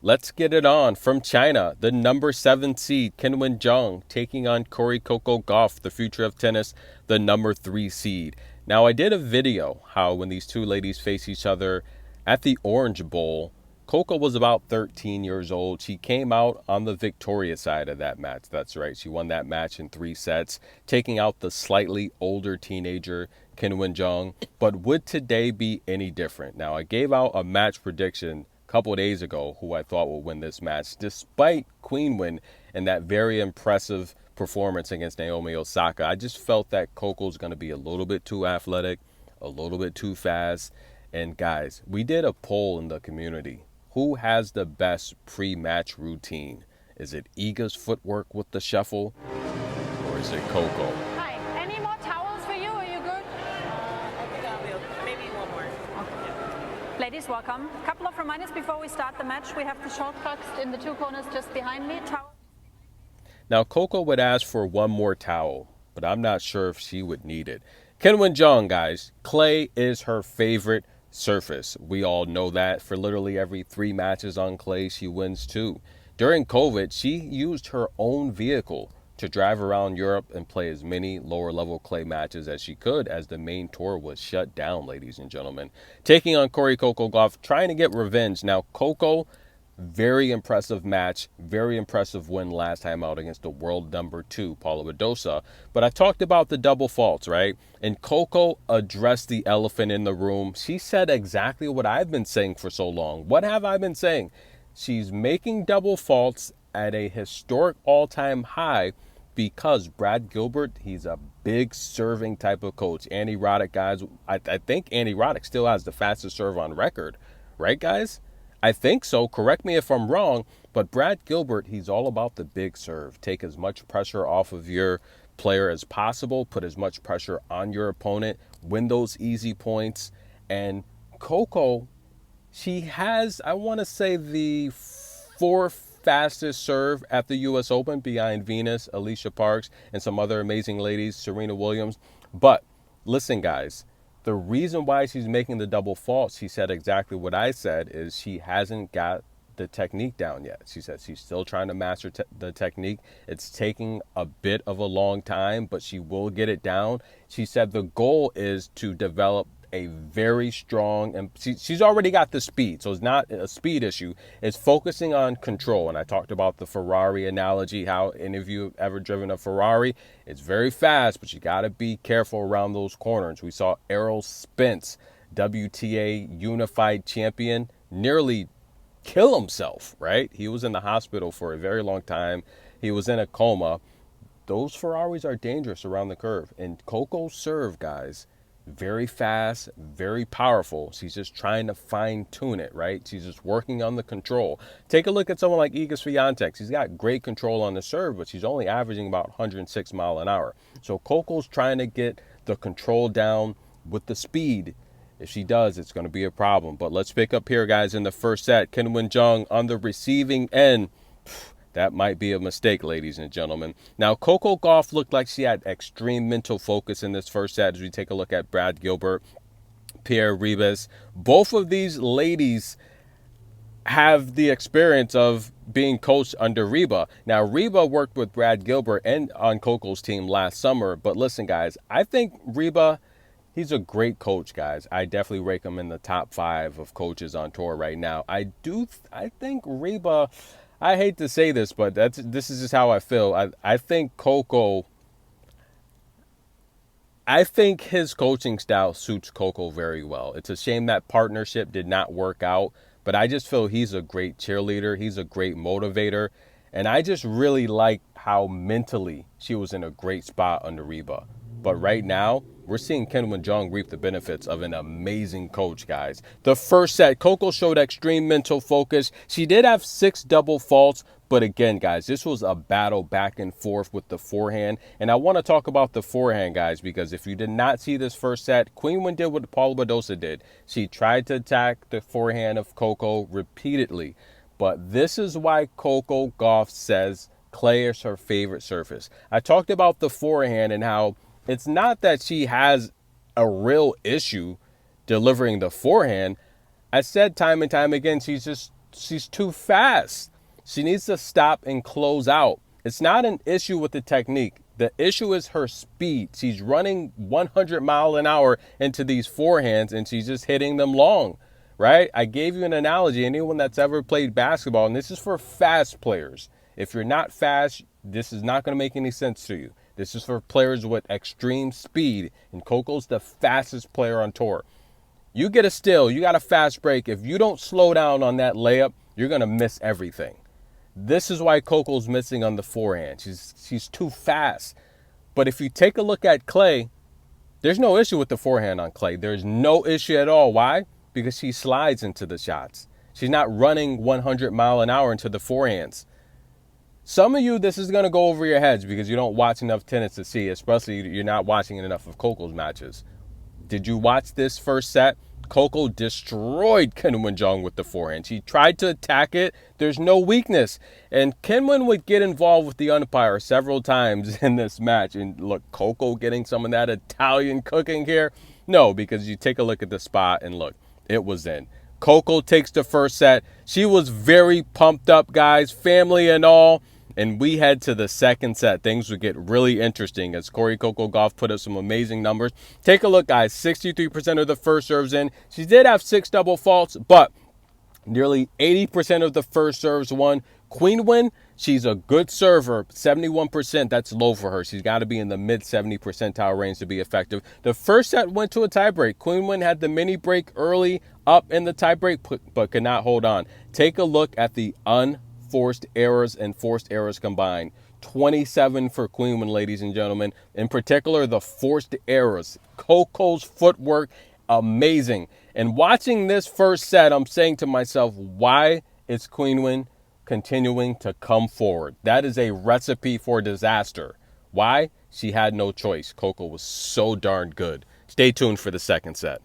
Let's get it on from China. The number 7 seed, Qinwen taking on Coco Gauff, the future of tennis, the number 3 seed. Now, I did a video how when these two ladies face each other at the Orange Bowl, Coco was about 13 years old. She came out on the victorious side of that match. That's right. She won that match in 3 sets, taking out the slightly older teenager, Qinwen. But would today be any different? Now, I gave out a match prediction couple days ago who I thought would win this match, despite Qinwen and that very impressive performance against Naomi Osaka. I just felt that Coco's going to be a little bit too athletic, a little bit too fast. And guys, we did a poll in the community. Who has the best pre-match routine? Is it Iga's footwork with the shuffle, or is it Coco? Hi, any more towels for you? Are you good? I think I'll be maybe one more. Okay. Ladies, welcome. A couple of reminders before we start the match. We have the shortcuts in the 2 corners just behind me. Now, Coco would ask for one more towel, but I'm not sure if she would need it. Qinwen, guys, clay is her favorite surface. We all know that. For literally every 3 matches on clay, she wins 2. During COVID, she used her own vehicle to drive around Europe and play as many lower level clay matches as she could, as the main tour was shut down, ladies and gentlemen. Taking on Coco Gauff, trying to get revenge. Now, Coco, very impressive match, very impressive win last time out against the world number 2, Paula Badosa. But I talked about the double faults, right? And Coco addressed the elephant in the room. She said exactly what I've been saying for so long. What have I been saying? She's making double faults at a historic all-time high because Brad Gilbert, he's a big serving type of coach. Andy Roddick, guys, I think Andy Roddick still has the fastest serve on record. Right, guys? I think so. Correct me if I'm wrong. But Brad Gilbert, he's all about the big serve. Take as much pressure off of your player as possible. Put as much pressure on your opponent. Win those easy points. And Coco, she has, I want to say, the 4th fastest serve at the U.S. Open behind Venus, Alicia Parks, and some other amazing ladies, Serena Williams. But listen, guys. The reason why she's making the double fault, she said exactly what I said, is she hasn't got the technique down yet. She said she's still trying to master the technique. It's taking a bit of a long time, but she will get it down. She said the goal is to develop a very strong, and she's already got the speed, so it's not a speed issue. It's focusing on control. And I talked about the Ferrari analogy, how any of you have ever driven a Ferrari, it's very fast, but you got to be careful around those corners. We saw Errol Spence, WTA unified champion, nearly kill himself, right? He was in the hospital for a very long time. He was in a coma. Those Ferraris are dangerous around the curve. And Coco's serve, guys, very fast, very powerful. She's just trying to fine tune it, right? She's just working on the control. Take a look at someone like Iga Swiatek. She's got great control on the serve, but she's only averaging about 106 miles an hour. So Coco's trying to get the control down with the speed. If she does, it's going to be a problem. But let's pick up here, guys, in the first set. Qinwen on the receiving end. That might be a mistake, ladies and gentlemen. Now, Coco Gauff looked like she had extreme mental focus in this first set as we take a look at Brad Gilbert, Pierre Ribas. Both of these ladies have the experience of being coached under Reba. Now, Reba worked with Brad Gilbert and on Coco's team last summer. But listen, guys, I think Reba, he's a great coach, guys. I definitely rank him in the top 5 of coaches on tour right now. I think Reba, I hate to say this, but this is just how I feel. I think Coco, I think his coaching style suits Coco very well. It's a shame that partnership did not work out, but I just feel he's a great cheerleader. He's a great motivator. And I just really like how mentally she was in a great spot under Reba. But right now, we're seeing Qinwen reap the benefits of an amazing coach, guys. The first set, Coco showed extreme mental focus. She did have 6 double faults, but again, guys, this was a battle back and forth with the forehand. And I want to talk about the forehand, guys, because if you did not see this first set, Qinwen did what Paula Badosa did. She tried to attack the forehand of Coco repeatedly. But this is why Coco Gauff says clay is her favorite surface. I talked about the forehand and how it's not that she has a real issue delivering the forehand. I said time and time again, she's just she's too fast. She needs to stop and close out. It's not an issue with the technique. The issue is her speed. She's running 100 mile an hour into these forehands and she's just hitting them long, right? I gave you an analogy. Anyone that's ever played basketball, and this is for fast players. If you're not fast, this is not going to make any sense to you. This is for players with extreme speed, and Coco's the fastest player on tour. You get a steal, you got a fast break. If you don't slow down on that layup, you're going to miss everything. This is why Coco's missing on the forehand. She's too fast. But if you take a look at Clay, there's no issue with the forehand on Clay. There's no issue at all. Why? Because she slides into the shots. She's not running 100 mile an hour into the forehands. Some of you, this is going to go over your heads because you don't watch enough tennis to see, especially you're not watching enough of Coco's matches. Did you watch this first set? Coco destroyed Qinwen with the forehand. She tried to attack it. There's no weakness. And Qinwen would get involved with the umpire several times in this match. And look, Coco getting some of that Italian cooking here? No, because you take a look at the spot and look, it was in. Coco takes the first set. She was very pumped up, guys, family and all. And we head to the second set. Things would get really interesting as Coco Gauff put up some amazing numbers. Take a look, guys. 63% of the first serves in. She did have 6 double faults, but nearly 80% of the first serves won. Qinwen, she's a good server. 71%, that's low for her. She's got to be in the mid-70 percentile range to be effective. The first set went to a tiebreak. Qinwen had the mini break early up in the tiebreak, but could not hold on. Take a look at the forced errors and forced errors combined. 27 for Qinwen, ladies and gentlemen. In particular, the forced errors. Coco's footwork, amazing. And watching this first set, I'm saying to myself, why is Qinwen continuing to come forward? That is a recipe for disaster. Why? She had no choice. Coco was so darn good. Stay tuned for the second set.